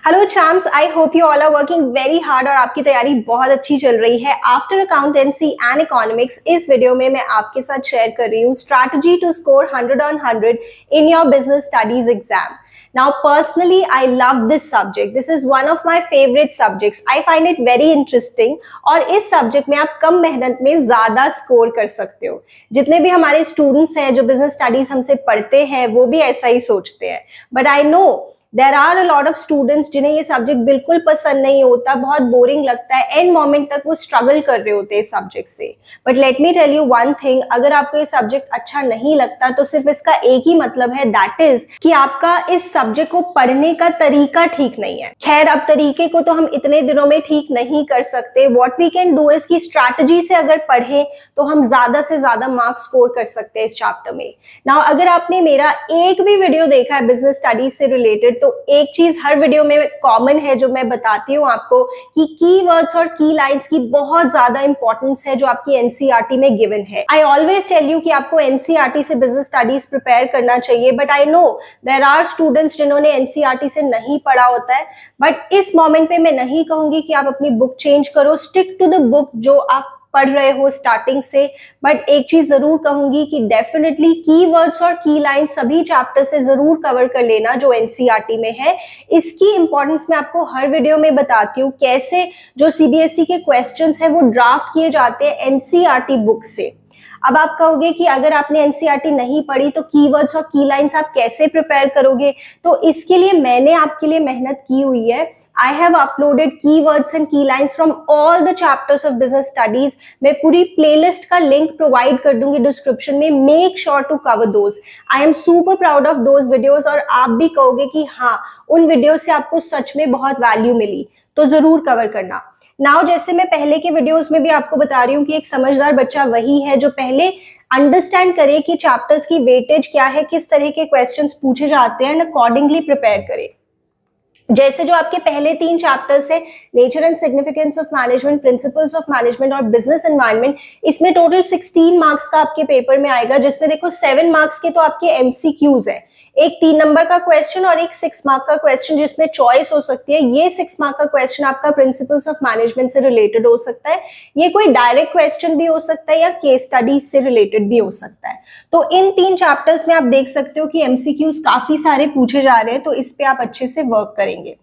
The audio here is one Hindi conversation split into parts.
Hello champs, I hope you all are working very hard और आपकी तैयारी बहुत अच्छी चल रही है। आफ्टर अकाउंटेंसी एंड इकोनॉमिक्स इस वीडियो में मैं आपके साथ शेयर कर रही हूँ strategy to score 100 on 100 in your business studies exam. Now personally I love this subject. This is one of my favorite subjects. I find it very interesting और इस सब्जेक्ट में आप कम मेहनत में ज्यादा स्कोर कर सकते हो। जितने भी हमारे स्टूडेंट्स हैं जो बिजनेस स्टडीज हमसे पढ़ते हैं वो भी ऐसा ही सोचते हैं, but I know there are a lot of students जिन्हें ये सब्जेक्ट बिल्कुल पसंद नहीं होता, बहुत बोरिंग लगता है, एंड मोमेंट तक वो स्ट्रगल कर रहे होते हैं इस सब्जेक्ट से। But let me tell you one thing, अगर आपको ये सब्जेक्ट अच्छा नहीं लगता तो सिर्फ इसका एक ही मतलब है, दैट इज कि आपका इस सब्जेक्ट को पढ़ने का तरीका ठीक नहीं है। खैर, अब तरीके को तो हम इतने दिनों में ठीक नहीं कर सकते। What we can do is कि स्ट्रैटेजी से अगर पढ़ें तो हम ज्यादा से ज्यादा मार्क्स स्कोर कर सकते हैं इस चैप्टर में। नाउ अगर आपने मेरा एक भी वीडियो देखा है बिजनेस स्टडीज से रिलेटेड, तो एक चीज हर वीडियो में कॉमन है जो मैं बताती हूँ आपको कि कीवर्ड्स और की लाइंस की बहुत ज्यादा इंपॉर्टेंस है जो आपकी एनसीईआरटी में गिवन है। आई ऑलवेज टेल यू कि आपको एनसीईआरटी से बिजनेस स्टडीज प्रिपेयर करना चाहिए, but I know there are students जिन्होंने एनसीईआरटी से नहीं पढ़ा होता है। बट इस मोमेंट पे मैं नहीं कहूंगी कि आप अपनी बुक चेंज करो, स्टिक टू द बुक जो आप पढ़ रहे हो स्टार्टिंग से। बट एक चीज जरूर कहूंगी कि डेफिनेटली कीवर्ड्स और की लाइन सभी चैप्टर से जरूर कवर कर लेना जो एनसीईआरटी में है। इसकी इंपॉर्टेंस मैं आपको हर वीडियो में बताती हूँ, कैसे जो सीबीएसई के क्वेश्चंस है वो ड्राफ्ट किए जाते हैं एनसीईआरटी बुक से। अब आप कहोगे कि अगर आपने एनसीईआरटी नहीं पढ़ी तो कीवर्ड्स और की लाइंस आप कैसे प्रिपेयर करोगे, तो इसके लिए मैंने आपके लिए मेहनत की हुई है। I have uploaded keywords and key lines from all the chapters of business studies. मैं पूरी प्लेलिस्ट का लिंक प्रोवाइड कर दूंगी डिस्क्रिप्शन में। Make sure to cover those. I am super proud of those videos और आप भी कहोगे कि हाँ, उन वीडियो से आपको सच में बहुत वैल्यू मिली, तो जरूर कवर करना। नाउ जैसे मैं पहले के वीडियोस में भी आपको बता रही हूँ कि एक समझदार बच्चा वही है जो पहले अंडरस्टैंड करे कि चैप्टर्स की वेटेज क्या है, किस तरह के क्वेश्चंस पूछे जाते हैं, एंड अकॉर्डिंगली प्रिपेयर करे। जैसे जो आपके पहले 3 चैप्टर्स है, nature and significance of management, principles of management और बिजनेस एनवायरनमेंट, इसमें टोटल 16 मार्क्स का आपके पेपर में आएगा, जिसमें देखो 7 मार्क्स के तो आपके एमसीक्यूज है, एक 3 नंबर का क्वेश्चन और एक 6 मार्क का क्वेश्चन जिसमें चॉइस हो सकती है। ये 6 मार्क का क्वेश्चन आपका प्रिंसिपल्स ऑफ मैनेजमेंट से रिलेटेड हो सकता है, ये कोई डायरेक्ट क्वेश्चन भी हो सकता है या केस स्टडी से रिलेटेड भी हो सकता है। तो इन 3 चैप्टर्स में आप देख सकते हो कि एमसीक्यूज काफी सारे पूछे जा रहे हैं, तो इस पे आप अच्छे से वर्क करेंगे।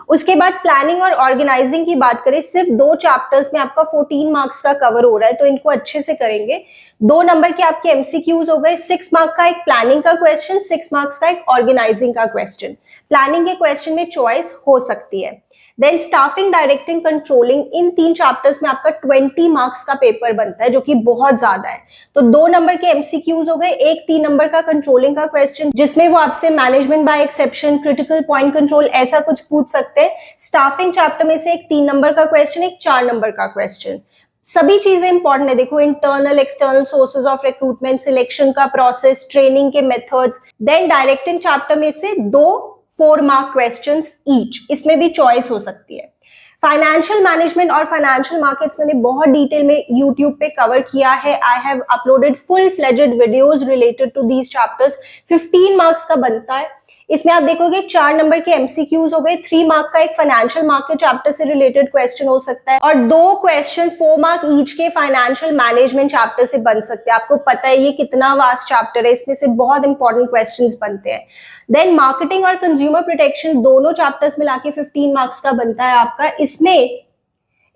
उसके बाद प्लानिंग और ऑर्गेनाइजिंग की बात करें, सिर्फ 2 चैप्टर्स में आपका 14 मार्क्स का कवर हो रहा है, तो इनको अच्छे से करेंगे। 2 नंबर के आपके एमसीक्यूज हो गए, 6 मार्क का एक प्लानिंग का क्वेश्चन, 6 मार्क्स का एक ऑर्गेनाइजिंग का क्वेश्चन। प्लानिंग के क्वेश्चन में चॉइस हो सकती है। देन स्टाफिंग, डायरेक्टिंग, कंट्रोलिंग, इन 3 चैप्टर्स में आपका 20 मार्क्स का पेपर बनता है, जो कि बहुत ज्यादा है। तो 2 नंबर के एमसीक्यूज हो गए, एक 3 नंबर का कंट्रोलिंग का क्वेश्चन जिसमें वो आपसे management by exception, critical point control ऐसा कुछ पूछ सकते हैं। स्टाफिंग चैप्टर में से एक 3 नंबर का क्वेश्चन, एक 4 नंबर का क्वेश्चन। सभी चीजें इंपॉर्टेंट है, देखो internal external sources of recruitment, selection का प्रोसेस, ट्रेनिंग के मेथड्स। देन डायरेक्टिंग चैप्टर में से 2 4 मार्क क्वेश्चंस ईच, इसमें भी चॉइस हो सकती है। फाइनेंशियल मैनेजमेंट और फाइनेंशियल मार्केट्स मैंने बहुत डिटेल में यूट्यूब पे कवर किया है। I have uploaded full fledged videos related to these chapters. 15 marks का बनता है। इसमें आप देखोगे 4 नंबर के एमसीक्यूज हो गए, 3 मार्क का एक फाइनेंशियल मार्केट चैप्टर से रिलेटेड क्वेश्चन हो सकता है, और 2 क्वेश्चन 4 मार्क ईच के फाइनेंशियल मैनेजमेंट चैप्टर से बन सकते हैं। आपको पता है ये कितना वास्ट चैप्टर है, इसमें से बहुत इंपॉर्टेंट क्वेश्चंस बनते हैं। देन मार्केटिंग और कंज्यूमर प्रोटेक्शन, दोनों चैप्टर्स मिला के 15 मार्क्स का बनता है आपका।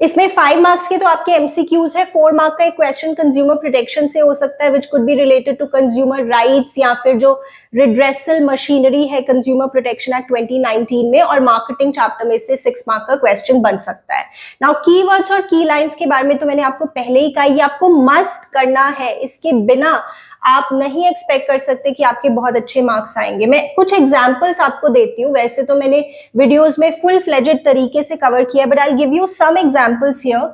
इसमें 5 मार्क्स के तो आपके एमसीक्यूज है, 4 मार्क का एक क्वेश्चन कंज्यूमर प्रोटेक्शन से हो सकता है, which could be related to consumer rights या फिर जो रिड्रेसल मशीनरी है कंज्यूमर प्रोटेक्शन एक्ट 2019 में, और मार्केटिंग चैप्टर में से 6 मार्क का क्वेश्चन बन सकता है। नाउ कीवर्ड्स और की लाइंस के बारे में तो मैंने आपको पहले ही कहा, ये आपको मस्ट करना है, इसके बिना आप नहीं एक्सपेक्ट कर सकते कि आपके बहुत अच्छे मार्क्स आएंगे। मैं कुछ एग्जांपल्स आपको देती हूँ, वैसे तो मैंने वीडियोस में फुल फ्लेजेड तरीके से कवर किया, but I will give you some examples here.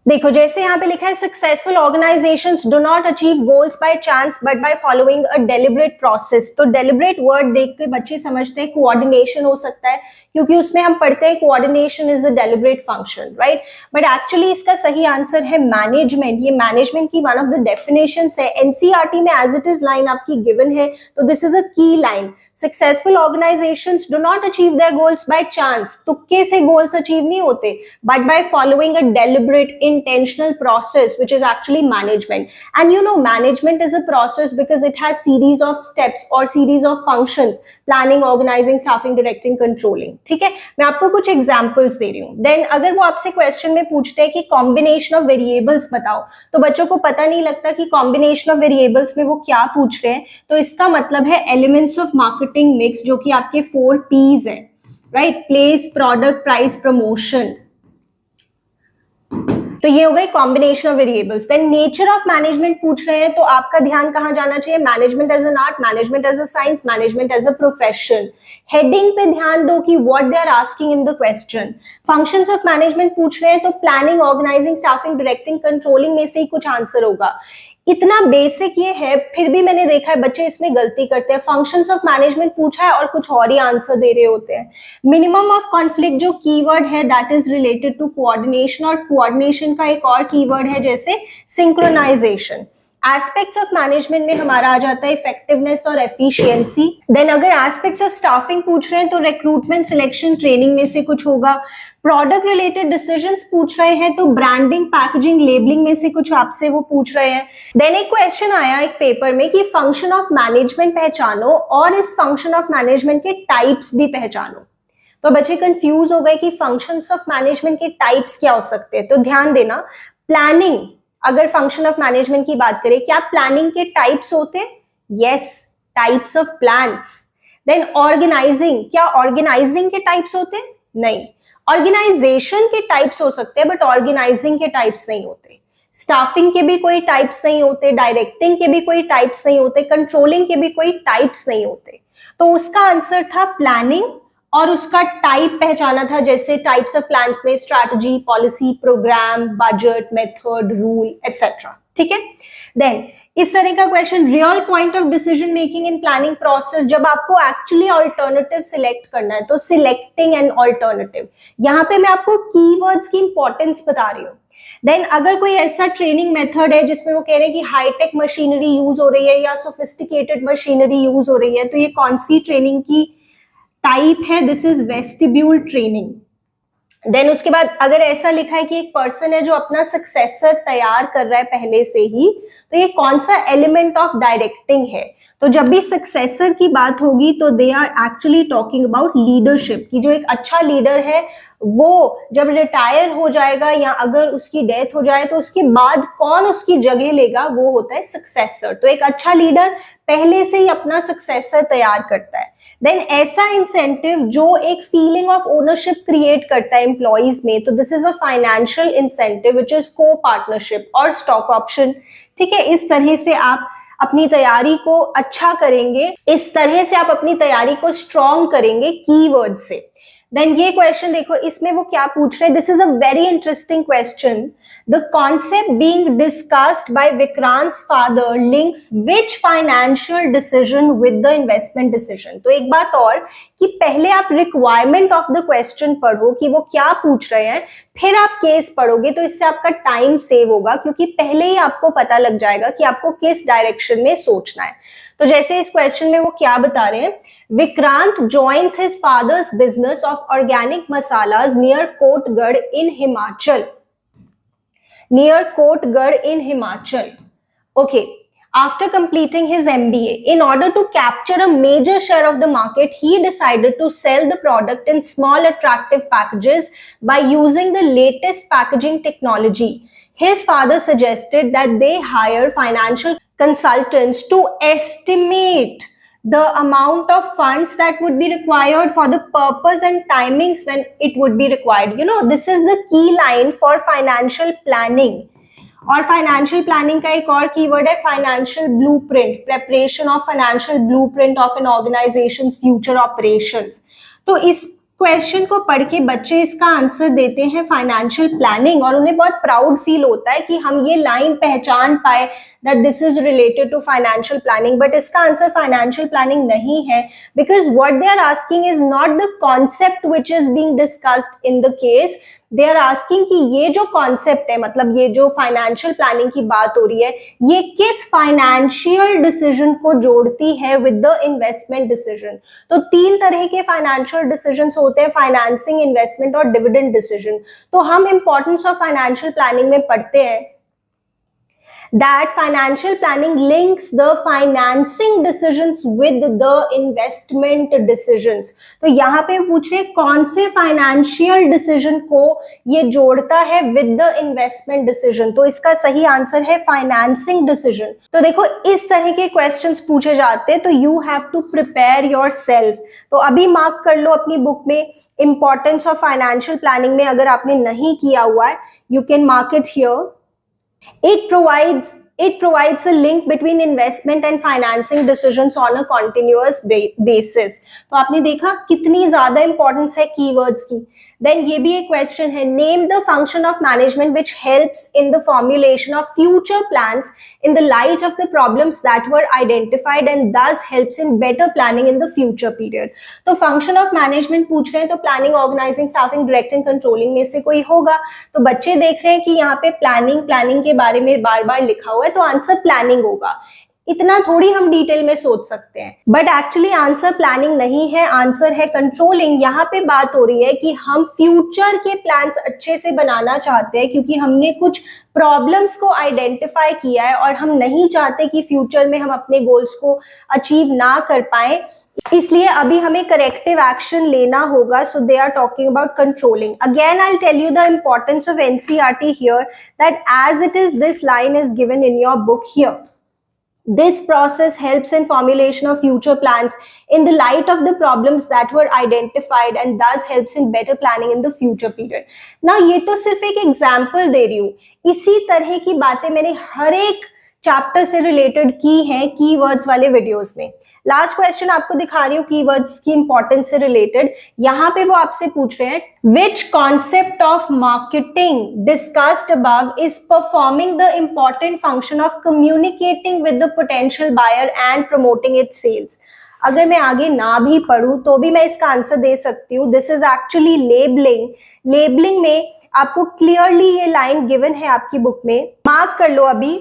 देखो जैसे यहाँ पे लिखा है successful organisations do not achieve goals by chance but by following a deliberate process. तो डेलिब्रेट वर्ड देख के बच्चे समझते हैं कोऑर्डिनेशन हो सकता है, क्योंकि उसमें हम पढ़ते हैं coordination is a deliberate function, right. But actually इसका सही आंसर है मैनेजमेंट। ये मैनेजमेंट की वन ऑफ द डेफिनेशंस है, एनसीईआरटी में एज इट इज लाइन आपकी गिवन है, तो दिस इज अ की line. Successful organisations do not achieve their goals by chance, तुक्के से गोल्स अचीव नहीं होते, but by following a deliberate intentional process, which is actually management. And you know, management is a process because it has series of steps or series of functions: planning, organizing, staffing, directing, controlling. ठीक है, मैं आपको कुछ एग्जांपल्स दे रही हूँ। देन अगर वो आपसे क्वेश्चन में पूछते हैं कि कॉम्बिनेशन ऑफ वेरिएबल्स बताओ, तो बच्चों को पता नहीं लगता कि कॉम्बिनेशन ऑफ वेरिएबल्स में वो क्या पूछ रहे हैं। तो इसका मतलब है एलिमेंट्स ऑफ मार्केटिंग मिक्स, जो कि आपके 4 P's है, right. Place, product, price, promotion. तो ये हो गई combination of variables. Then nature of management पूछ रहे हैं, तो आपका ध्यान कहां जाना चाहिए? Management as an art, management as a science, management as a profession. Heading पे ध्यान दो कि what they are asking in the question. Functions of management पूछ रहे हैं, तो planning, organising, staffing, directing, controlling में से ही कुछ आंसर होगा। इतना बेसिक ये है, फिर भी मैंने देखा है बच्चे इसमें गलती करते हैं। फंक्शंस ऑफ मैनेजमेंट पूछा है और कुछ और ही आंसर दे रहे होते हैं। मिनिमम ऑफ कॉन्फ्लिक्ट जो कीवर्ड है that is related to coordination, और कोऑर्डिनेशन का एक और कीवर्ड है जैसे सिंक्रोनाइजेशन। एस्पेक्ट्स ऑफ मैनेजमेंट में हमारा आ जाता है इफेक्टिवनेस और एफिशिएंसी। देन अगर एस्पेक्ट्स ऑफ स्टाफिंग पूछ रहे हैं, तो रिक्रूटमेंट, सिलेक्शन, ट्रेनिंग में से कुछ होगा। प्रोडक्ट रिलेटेड डिसीजंस पूछ रहे हैं, तो ब्रांडिंग, पैकेजिंग, लेबलिंग में से कुछ आपसे वो पूछ रहे हैं। देन एक क्वेश्चन आया एक पेपर में कि फंक्शन ऑफ मैनेजमेंट पहचानो और इस फंक्शन ऑफ मैनेजमेंट के टाइप्स भी पहचानो। तो बच्चे कंफ्यूज हो गए कि फंक्शंस ऑफ मैनेजमेंट के टाइप्स क्या हो सकते हैं। तो ध्यान देना, प्लानिंग, अगर फंक्शन ऑफ मैनेजमेंट की बात करें, क्या प्लानिंग के टाइप्स होते? Yes, types of plans. Then organising, क्या ऑर्गेनाइजिंग के टाइप्स होते? नहीं। ऑर्गेनाइजेशन के टाइप्स हो सकते हैं बट ऑर्गेनाइजिंग के टाइप्स नहीं होते। स्टाफिंग के भी कोई टाइप्स नहीं होते, डायरेक्टिंग के भी कोई टाइप्स नहीं होते, कंट्रोलिंग के भी कोई टाइप्स नहीं होते। तो उसका आंसर था प्लानिंग, और उसका टाइप पहचाना था, जैसे टाइप्स ऑफ प्लान्स में strategy, policy, programme, budget, method, rule etcetera. ठीक है। देन इस तरह का question, real point of decision making in planning process, जब आपको एक्चुअली ऑल्टरनेटिव सिलेक्ट करना है, तो सिलेक्टिंग एन ऑल्टरनेटिव। यहां पे मैं आपको कीवर्ड्स की इंपॉर्टेंस बता रही हूँ। देन अगर कोई ऐसा ट्रेनिंग मेथड है जिसमें वो कह रहे हैं कि हाईटेक मशीनरी यूज हो रही है या सोफिस्टिकेटेड मशीनरी यूज हो रही है, तो ये कौन सी ट्रेनिंग की टाइप है? This is vestibule training. Then उसके बाद अगर ऐसा लिखा है कि एक पर्सन है जो अपना सक्सेसर तैयार कर रहा है पहले से ही, तो ये कौन सा एलिमेंट ऑफ डायरेक्टिंग है? तो जब भी सक्सेसर की बात होगी तो they are actually talking about leadership, की जो एक अच्छा लीडर है वो जब रिटायर हो जाएगा या अगर उसकी डेथ हो जाए तो उसके बाद कौन उसकी जगह लेगा, वो होता है सक्सेसर। तो एक अच्छा लीडर पहले से ही अपना सक्सेसर तैयार करता है। देन ऐसा इंसेंटिव जो एक फीलिंग ऑफ ओनरशिप क्रिएट करता है एम्प्लॉइज में, तो this is a financial incentive which is को पार्टनरशिप और स्टॉक ऑप्शन। ठीक है, इस तरह से आप अपनी तैयारी को अच्छा करेंगे, इस तरह से आप अपनी तैयारी को स्ट्रॉन्ग करेंगे कीवर्ड से। देन ये क्वेश्चन देखो, इसमें वो क्या पूछ रहे हैं, this is a very interesting question. The concept being discussed by Vikrant's father links which financial decision with the investment decision. तो एक बात और कि पहले आप रिक्वायरमेंट ऑफ द क्वेश्चन पढ़ो कि वो क्या पूछ रहे हैं, फिर आप केस पढ़ोगे, तो इससे आपका टाइम सेव होगा, क्योंकि पहले ही आपको पता लग जाएगा कि आपको किस डायरेक्शन में सोचना है। तो जैसे इस क्वेश्चन में वो क्या बता रहे हैं, Vikrant joins his father's business of organic masalas near Kotgarh in Himachal. Near Kotgarh in Himachal. Okay, after completing his MBA, in order to capture a major share of the market, he decided to sell the product in small attractive packages by using the latest packaging technology. His father suggested that they hire financial consultants to estimate the amount of funds that would be required for the purpose and timings when it would be required. You know, this is the key line for financial planning. और फाइनेंशियल प्लानिंग का एक और कीवर्ड है financial blueprint, preparation of financial blueprint of an organisation's future operations. तो इस क्वेश्चन को पढ़ के बच्चे इसका आंसर देते हैं फाइनेंशियल प्लानिंग, और उन्हें बहुत प्राउड फील होता है कि हम ये लाइन पहचान पाए that this is related to financial planning. But इसका आंसर फाइनेंशियल प्लानिंग नहीं है, because what they are asking is not the concept which is being discussed in the case, they are asking कि ये जो कॉन्सेप्ट है, मतलब ये जो फाइनेंशियल प्लानिंग की बात हो रही है, ये किस फाइनेंशियल डिसीजन को जोड़ती है विद द इन्वेस्टमेंट डिसीजन। तो 3 तरह के फाइनेंशियल डिसीजंस होते हैं, फाइनेंसिंग, इन्वेस्टमेंट और डिविडेंड डिसीजन। तो हम इंपॉर्टेंस ऑफ फाइनेंशियल प्लानिंग में पढ़ते हैं that financial planning links the financing decisions with the investment decisions। तो यहाँ पे पूछे कौन से फाइनेंशियल डिसीजन को ये जोड़ता है with the investment decision, तो इसका सही आंसर है फाइनेंसिंग डिसीजन। तो देखो इस तरह के क्वेश्चंस पूछे जाते हैं, तो you have to prepare yourself. तो अभी मार्क कर लो अपनी बुक में इंपॉर्टेंस ऑफ फाइनेंशियल प्लानिंग में, अगर आपने नहीं किया हुआ है you can mark it here. It provides a link between investment and financing decisions on a continuous basis। तो आपने देखा कितनी ज्यादा इंपॉर्टेंस है कीवर्ड्स की। देन ये भी एक क्वेश्चन है, name the function of management which helps in the formulation of future plans in the light of the problems that were identified and this helps in better planning in the future period. तो फंक्शन ऑफ मैनेजमेंट पूछ रहे हैं, तो planning, organising, staffing, directing, controlling में से कोई होगा। तो बच्चे देख रहे हैं कि यहाँ पे प्लानिंग के बारे में बार बार लिखा हुआ है, तो आंसर प्लानिंग होगा। इतना थोड़ी हम डिटेल में सोच सकते हैं, बट एक्चुअली आंसर प्लानिंग नहीं है, आंसर है कंट्रोलिंग। यहाँ पे बात हो रही है कि हम फ्यूचर के प्लान्स अच्छे से बनाना चाहते हैं, क्योंकि हमने कुछ प्रॉब्लम्स को आइडेंटिफाई किया है और हम नहीं चाहते कि फ्यूचर में हम अपने गोल्स को अचीव ना कर पाए, इसलिए अभी हमें करेक्टिव एक्शन लेना होगा। So they are talking about controlling. Again I will tell you the importance of NCERT here, that as it is this line is given in your book here. This process helps in formulation of future plans in the light of the problems that were identified and thus helps in better planning in the future period। Now ये तो सिर्फ एक एग्जाम्पल दे रही हूँ, इसी तरह की बातें मैंने हर एक चैप्टर से रिलेटेड की हैं कीवर्ड्स वाले वीडियोस में। लास्ट क्वेश्चन आपको दिखा रही हूँ कीवर्ड्स की इंपॉर्टेंस से रिलेटेड। यहाँ पे वो आपसे पूछ रहे हैं which concept of marketing discussed above is performing the important function of communicating with the potential buyer and promoting its sales. अगर मैं आगे ना भी पढ़ूं तो भी मैं इसका आंसर दे सकती हूँ। This is actually labelling. Labelling में आपको क्लियरली ये लाइन गिवन है आपकी बुक में, मार्क कर लो अभी।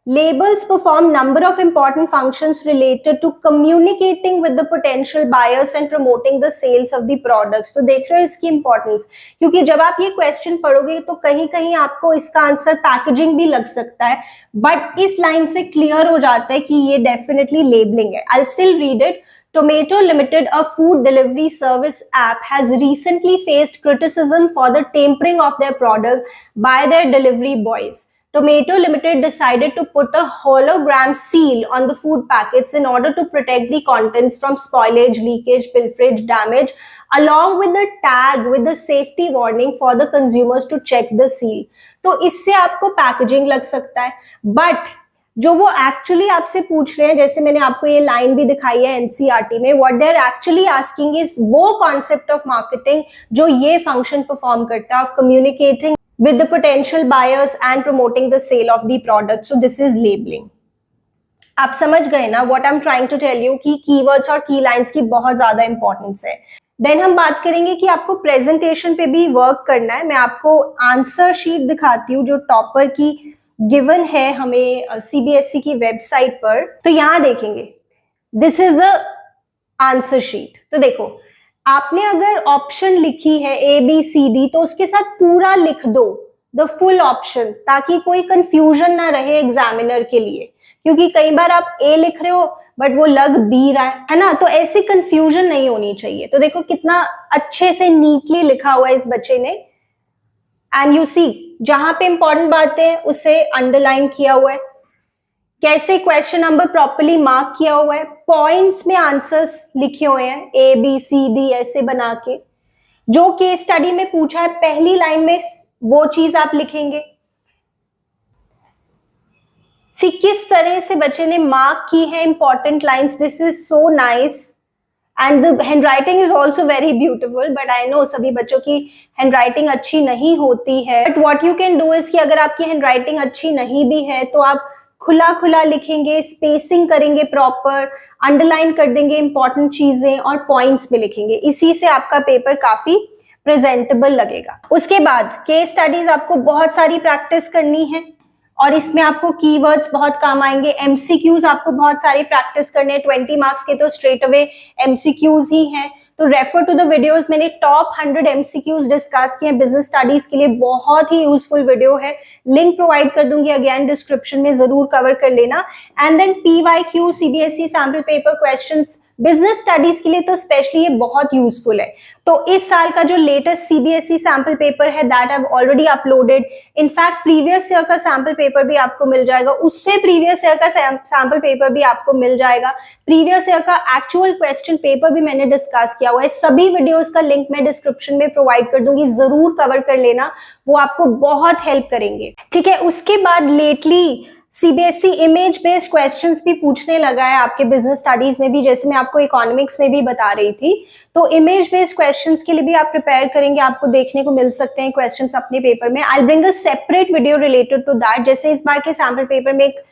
Labels perform number of important functions related to communicating with the potential buyers and promoting the sales of the products। तो देख रहे हो इसकी इंपॉर्टेंस, क्योंकि जब आप ये क्वेश्चन पढ़ोगे तो कहीं कहीं आपको इसका आंसर पैकेजिंग भी लग सकता है, बट इस लाइन से क्लियर हो जाता है कि ये डेफिनेटली लेबलिंग है। I'll still read it। Tomato Limited, a food delivery service app, has recently faced criticism for the tampering of their product by their delivery boys। Tomato Limited decided to put a hologram seal on the food packets in order to protect the contents from spoilage, leakage, pilferage, damage, along with the tag with the safety warning for the consumers to check the seal। तो इससे आपको पैकेजिंग लग सकता है, बट जो वो एक्चुअली आपसे पूछ रहे हैं, जैसे मैंने आपको ये लाइन भी दिखाई है एनसीईआरटी में, what they are actually asking is वो कॉन्सेप्ट ऑफ मार्केटिंग जो ये फंक्शन परफॉर्म करता है, of communicating with the potential buyers and promoting the sale of the product। So this is labeling। आप समझ गए ना what I'm trying to tell you कि keywords और key lines की बहुत ज्यादा इंपॉर्टेंस है। देन हम बात करेंगे कि आपको प्रेजेंटेशन पे भी वर्क करना है। मैं आपको आंसर शीट दिखाती हूँ जो टॉपर की गिवन है हमें सीबीएसई की वेबसाइट पर। तो यहाँ देखेंगे, this is the answer sheet. तो देखो, आपने अगर ऑप्शन लिखी है ए बी सी डी तो उसके साथ पूरा लिख दो द फुल ऑप्शन, ताकि कोई कंफ्यूजन ना रहे एग्जामिनर के लिए, क्योंकि कई बार आप ए लिख रहे हो बट वो लग बी रहा है ना, तो ऐसी कंफ्यूजन नहीं होनी चाहिए। तो देखो कितना अच्छे से नीटली लिखा हुआ है इस बच्चे ने, एंड यू सी जहां पे इंपॉर्टेंट बातें उसे अंडरलाइन किया हुआ है, कैसे क्वेश्चन नंबर प्रॉपर्ली मार्क किया हुआ है, पॉइंट्स में आंसर्स लिखे हुए हैं ए बी सी डी ऐसे बना के। जो केस स्टडी में पूछा है पहली लाइन में वो चीज आप लिखेंगे। किस तरह से बच्चे ने मार्क की है important lines, this is so nice. And the handwriting is also very beautiful, but I no सभी बच्चों की हैंडराइटिंग अच्छी नहीं होती है। But what you can do is कि अगर आपकी हैंडराइटिंग अच्छी नहीं भी है तो आप खुला खुला लिखेंगे, स्पेसिंग करेंगे प्रॉपर, अंडरलाइन कर देंगे इंपॉर्टेंट चीजें और पॉइंट्स में लिखेंगे। इसी से आपका पेपर काफी प्रेजेंटेबल लगेगा। उसके बाद केस स्टडीज आपको बहुत सारी प्रैक्टिस करनी है और इसमें आपको कीवर्ड्स बहुत काम आएंगे। एमसीक्यूज आपको बहुत सारी प्रैक्टिस करने हैं, 20 मार्क्स के तो स्ट्रेट अवे एमसीक्यूज ही हैं। तो रेफर टू द वीडियोस, मैंने टॉप 100 एमसीक्यूज डिस्कस किए हैं बिजनेस स्टडीज के लिए, बहुत ही यूजफुल वीडियो है, लिंक प्रोवाइड कर दूंगी अगेन डिस्क्रिप्शन में, जरूर कवर कर लेना। And then PYQ, CBSE sample paper questions business studies के लिए तो स्पेशली ये बहुत यूजफुल है। तो इस साल का जो लेटेस्ट सीबीएसई सैम्पल पेपर है that I have already uploaded. In fact previous year का सैम्पल पेपर भी आपको मिल जाएगा, उससे प्रीवियस ईयर का सैम्पल पेपर भी आपको मिल जाएगा, प्रीवियस ईयर का एक्चुअल क्वेश्चन पेपर भी मैंने डिस्कस किया हुआ है। सभी वीडियोस का लिंक मैं डिस्क्रिप्शन में प्रोवाइड कर दूंगी, जरूर कवर कर लेना, वो आपको बहुत हेल्प करेंगे। ठीक है, उसके बाद lately CBSE image based questions भी पूछने लगा है आपके बिजनेस स्टडीज में भी, जैसे मैं आपको इकोनॉमिक्स में भी बता रही थी। तो इमेज बेस्ड क्वेश्चंस के लिए भी आप प्रिपेयर करेंगे, आपको देखने को मिल सकते हैं क्वेश्चंस अपने पेपर में। I bring a separate video related to that. जैसे इस बार के सैम्पल पेपर में एक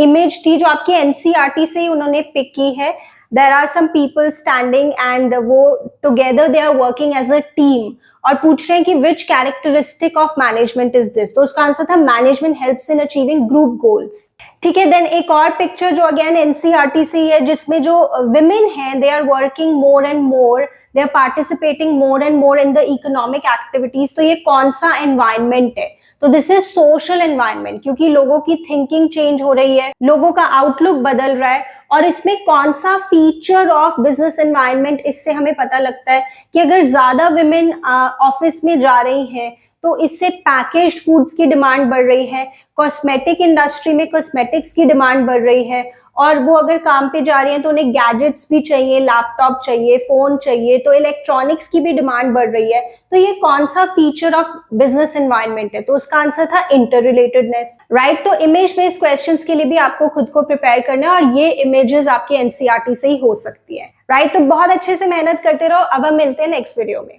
इमेज थी जो आपकी एनसीईआरटी से ही उन्होंने पिक की है। There are some people standing and वो together they are working as a team, और पूछ रहे हैं कि which characteristic of management is this. तो उसका आंसर था management helps in achieving group goals. ठीक है, देन एक और पिक्चर जो अगेन एनसीईआरटी से ही है, जिसमें जो विमेन हैं they are working more and more, they are participating more and more in the economic activities. तो ये कौन सा एनवायरमेंट है? तो दिस इज सोशल एनवायरनमेंट, क्योंकि लोगों की थिंकिंग चेंज हो रही है, लोगों का आउटलुक बदल रहा है। और इसमें कौन सा फीचर ऑफ बिजनेस एनवायरनमेंट, इससे हमें पता लगता है कि अगर ज्यादा विमेन ऑफिस में जा रही हैं तो इससे पैकेज्ड फूड्स की डिमांड बढ़ रही है, कॉस्मेटिक इंडस्ट्री में कॉस्मेटिक्स की डिमांड बढ़ रही है, और वो अगर काम पे जा रही हैं तो उन्हें गैजेट्स भी चाहिए, लैपटॉप चाहिए, फोन चाहिए, तो इलेक्ट्रॉनिक्स की भी डिमांड बढ़ रही है। तो ये कौन सा फीचर ऑफ बिजनेस एनवायरनमेंट है? तो उसका आंसर था इंटर रिलेटेडनेस, राइट। तो इमेज बेस्ड क्वेश्चंस के लिए भी आपको खुद को प्रिपेयर करना है, और ये इमेजेस आपकी एनसीईआरटी से ही हो सकती है, राइट। तो बहुत अच्छे से मेहनत करते रहो। अब हम मिलते हैं नेक्स्ट वीडियो में।